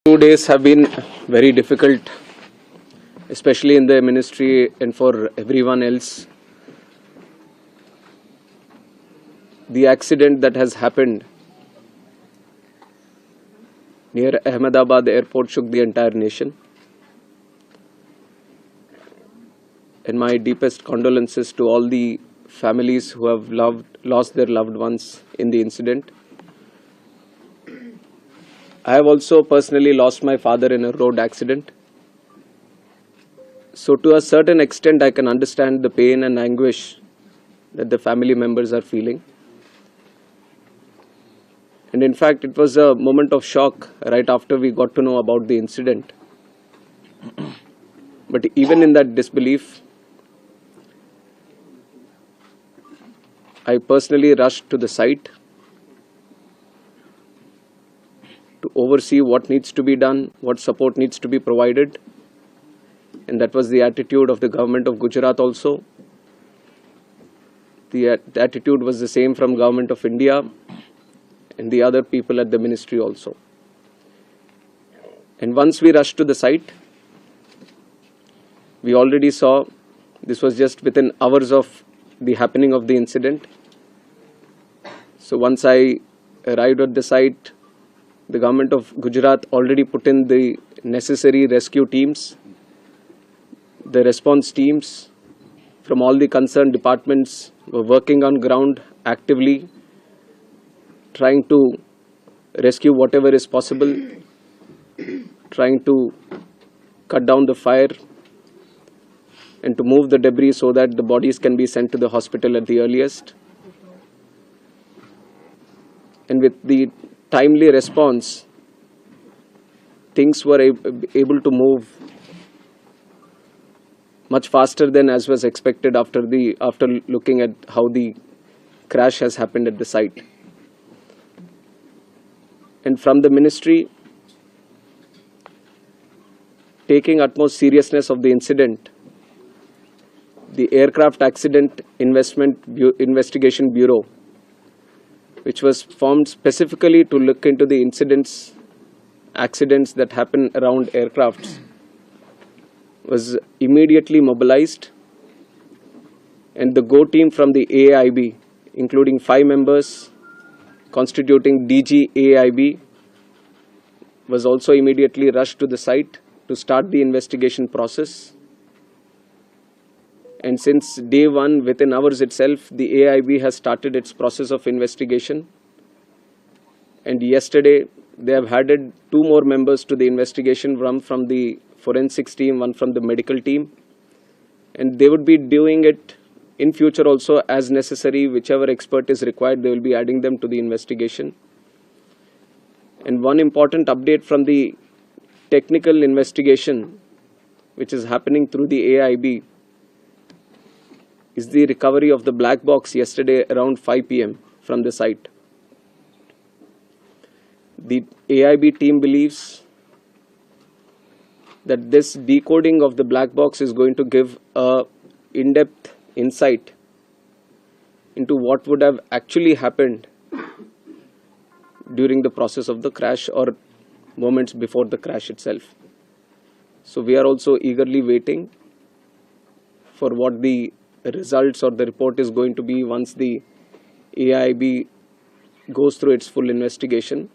2 days have been very difficult, especially in the ministry and for everyone else. The accident that has happened near Ahmedabad airport shook the entire nation. And my deepest condolences to all the families who have lost their loved ones in the incident. I have also personally lost my father in a road accident. So to a certain extent, I can understand the pain and anguish that the family members are feeling. And in fact, it was a moment of shock right after we got to know about the incident. But even in that disbelief, I personally rushed to the site to oversee what needs to be done, what support needs to be provided. And that was the attitude of the government of Gujarat also. The attitude was the same from government of India and the other people at the ministry also. And once we rushed to the site, we already saw, this was just within hours of the happening of the incident. So once I arrived at the site, the government of Gujarat already put in the necessary rescue teams. The response teams from all the concerned departments were working on ground actively, trying to rescue whatever is possible, trying to cut down the fire and to move the debris so that the bodies can be sent to the hospital at the earliest. And with the timely response, things were able to move much faster than as was expected after looking at how the crash has happened at the site. And from the ministry, taking utmost seriousness of the incident, the Aircraft Accident Investigation Bureau, which was formed specifically to look into the accidents that happen around aircrafts, was immediately mobilized, and the GO team from the AIB, including 5 members constituting DG AIB, was also immediately rushed to the site to start the investigation process. And since day one, within hours itself, the AIB has started its process of investigation. And yesterday, they have added 2 more members to the investigation, one from the forensics team, one from the medical team. And they would be doing it in future also as necessary. Whichever expert is required, they will be adding them to the investigation. And one important update from the technical investigation, which is happening through the AIB, is the recovery of the black box yesterday around 5 p.m. from the site. The AIB team believes that this decoding of the black box is going to give a in-depth insight into what would have actually happened during the process of the crash or moments before the crash itself. So we are also eagerly waiting for what the results or the report is going to be once the AIB goes through its full investigation.